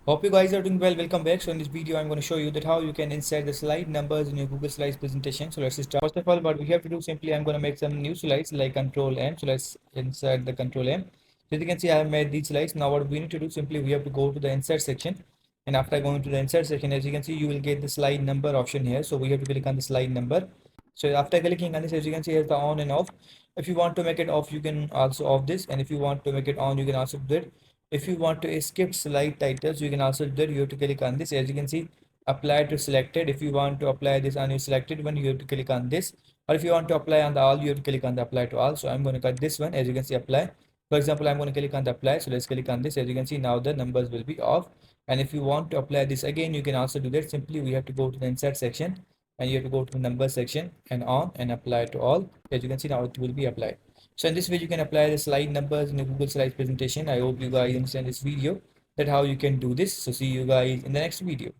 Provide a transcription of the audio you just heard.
Hope you guys are doing well. Welcome back. So in this video, I'm going to show you that how you can insert the slide numbers in your Google Slides presentation. So let's start. First of all, what we have to do simply, I'm going to make some new slides like Control M. So let's insert the Control M. So as you can see, I have made these slides. Now what we need to do simply, we have to go to the insert section. And after going to the insert section, as you can see, you will get the slide number option here. So we have to click on the slide number. So after clicking on this, as you can see, here's the on and off. If you want to make it off, you can also off this. And if you want to make it on, you can also do it. If you want to skip slide titles, you can also do that. You have to click on this. As you can see, apply to selected. If you want to apply this on your selected one, you have to click on this. Or if you want to apply on the all, you have to click on the apply to all. So I'm going to cut this one. As you can see, apply. For example, I'm going to click on the apply. So let's click on this. As you can see, now the numbers will be off. And if you want to apply this again, you can also do that. Simply, we have to go to the insert section and you have to go to the number section and on and apply to all. As you can see, now it will be applied. So in this way, you can apply the slide numbers in the Google Slides presentation. I hope you guys understand this video that how you can do this. So see you guys in the next video.